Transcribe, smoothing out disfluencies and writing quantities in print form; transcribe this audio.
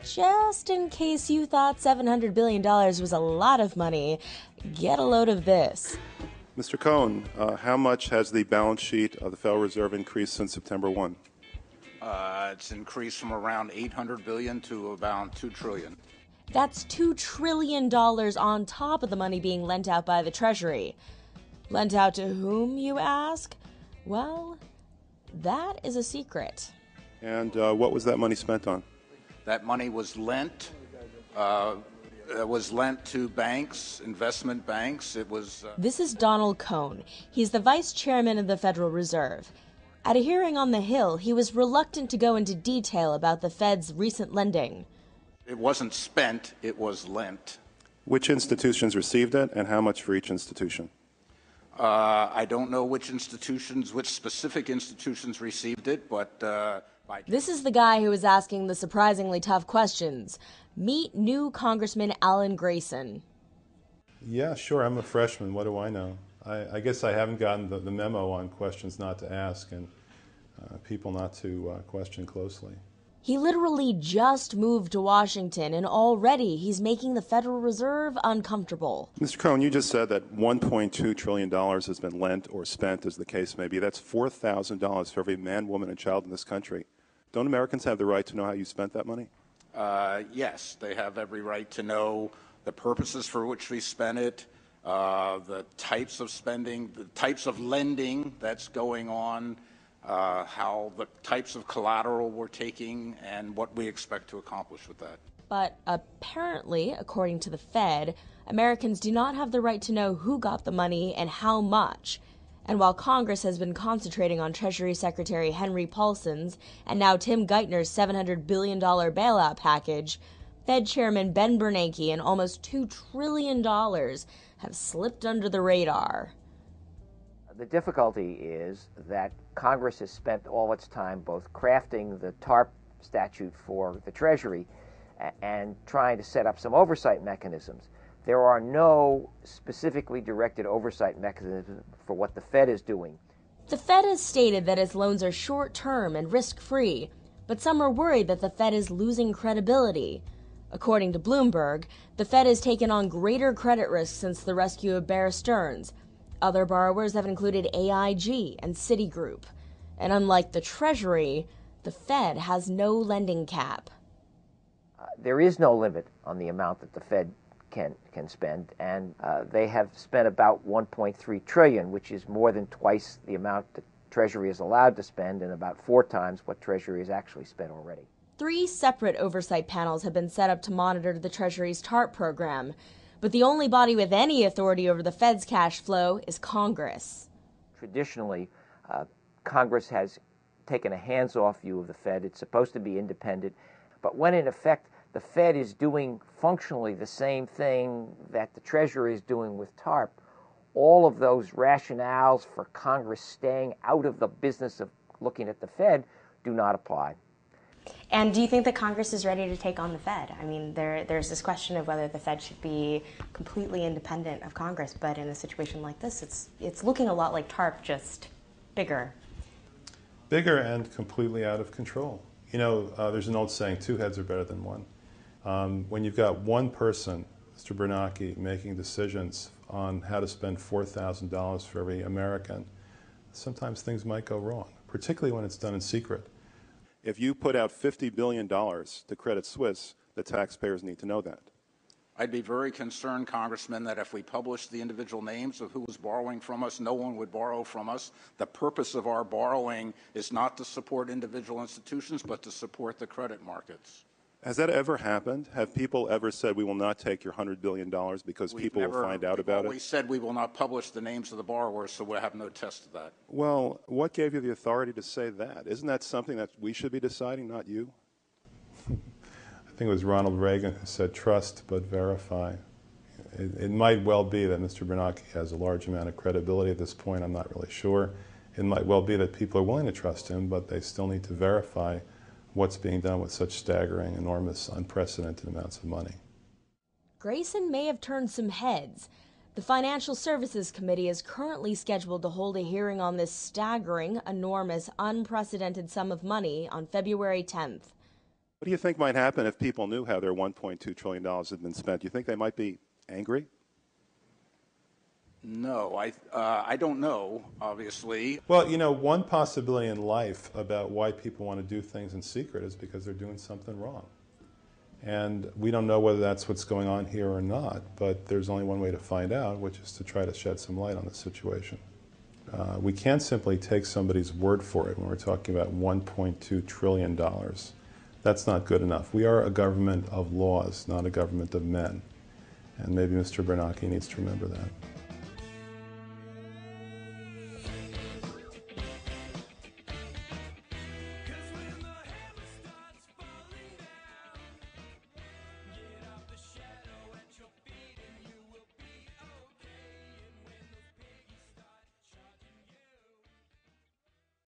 Just in case you thought $700 billion was a lot of money, get a load of this. Mr. Cohen, how much has the balance sheet of the Federal Reserve increased since September 1? It's increased from around $800 billion to about $2 trillion. That's $2 trillion on top of the money being lent out by the Treasury. Lent out to whom, you ask? Well, that is a secret. And what was that money spent on? That money was lent. To banks, investment banks. This is Donald Cohn. He's the vice chairman of the Federal Reserve. At a hearing on the Hill, he was reluctant to go into detail about the Fed's recent lending. It wasn't spent, it was lent. Which institutions received it, and how much for each institution? I don't know which specific institutions received it, but... This is the guy who is asking the surprisingly tough questions. Meet new Congressman Alan Grayson. Yeah, sure, I'm a freshman. What do I know? I guess I haven't gotten the memo on questions not to ask and people not to question closely. He literally just moved to Washington, and already he's making the Federal Reserve uncomfortable. Mr. Cohen, you just said that $1.2 trillion has been lent or spent, as the case may be. That's $4,000 for every man, woman, and child in this country. Don't Americans have the right to know how you spent that money? Yes, they have every right to know the purposes for which we spent it, the types of spending, the types of lending that's going on, how the types of collateral we're taking, and what we expect to accomplish with that. But apparently, according to the Fed, Americans do not have the right to know who got the money and how much. And while Congress has been concentrating on Treasury Secretary Henry Paulson's and now Tim Geithner's $700 billion bailout package, Fed Chairman Ben Bernanke and almost $2 trillion have slipped under the radar. The difficulty is that Congress has spent all its time both crafting the TARP statute for the Treasury and trying to set up some oversight mechanisms. There are no specifically directed oversight mechanisms for what the Fed is doing. The Fed has stated that its loans are short-term and risk-free, but some are worried that the Fed is losing credibility. According to Bloomberg, the Fed has taken on greater credit risk since the rescue of Bear Stearns. Other borrowers have included AIG and Citigroup. And unlike the Treasury, the Fed has no lending cap. There is no limit on the amount that the Fed can spend, and they have spent about $1.3 trillion, which is more than twice the amount that Treasury is allowed to spend and about 4 times what Treasury has actually spent already. 3 separate oversight panels have been set up to monitor the Treasury's TARP program, but the only body with any authority over the Fed's cash flow is Congress. Traditionally, Congress has taken a hands-off view of the Fed. It's supposed to be independent, but when in effect the Fed is doing functionally the same thing that the Treasury is doing with TARP, all of those rationales for Congress staying out of the business of looking at the Fed do not apply. And do you think that Congress is ready to take on the Fed? I mean, there's this question of whether the Fed should be completely independent of Congress, but in a situation like this, it's looking a lot like TARP, just bigger. Bigger and completely out of control. You know, there's an old saying, 2 heads are better than 1. When you've got one person, Mr. Bernanke, making decisions on how to spend $4,000 for every American, sometimes things might go wrong, particularly when it's done in secret. If you put out $50 billion to Credit Suisse, the taxpayers need to know that. I'd be very concerned, Congressman, that if we published the individual names of who was borrowing from us, no one would borrow from us. The purpose of our borrowing is not to support individual institutions, but to support the credit markets. Has that ever happened? Have people ever said, we will not take your $100 billion because people will find out about it? We said we will not publish the names of the borrowers, so we'll have no test of that. Well, what gave you the authority to say that? Isn't that something that we should be deciding, not you? I think it was Ronald Reagan who said, trust but verify. It might well be that Mr. Bernanke has a large amount of credibility at this point. I'm not really sure. It might well be that people are willing to trust him, but they still need to verify what's being done with such staggering, enormous, unprecedented amounts of money. Grayson may have turned some heads. The Financial Services Committee is currently scheduled to hold a hearing on this staggering, enormous, unprecedented sum of money on February 10th. What do you think might happen if people knew how their $1.2 trillion had been spent? Do you think they might be angry? No, I don't know, obviously. Well, you know, one possibility in life about why people want to do things in secret is because they're doing something wrong. And we don't know whether that's what's going on here or not, but there's only one way to find out, which is to try to shed some light on the situation. We can't simply take somebody's word for it when we're talking about $1.2 trillion. That's not good enough. We are a government of laws, not a government of men. And maybe Mr. Bernanke needs to remember that.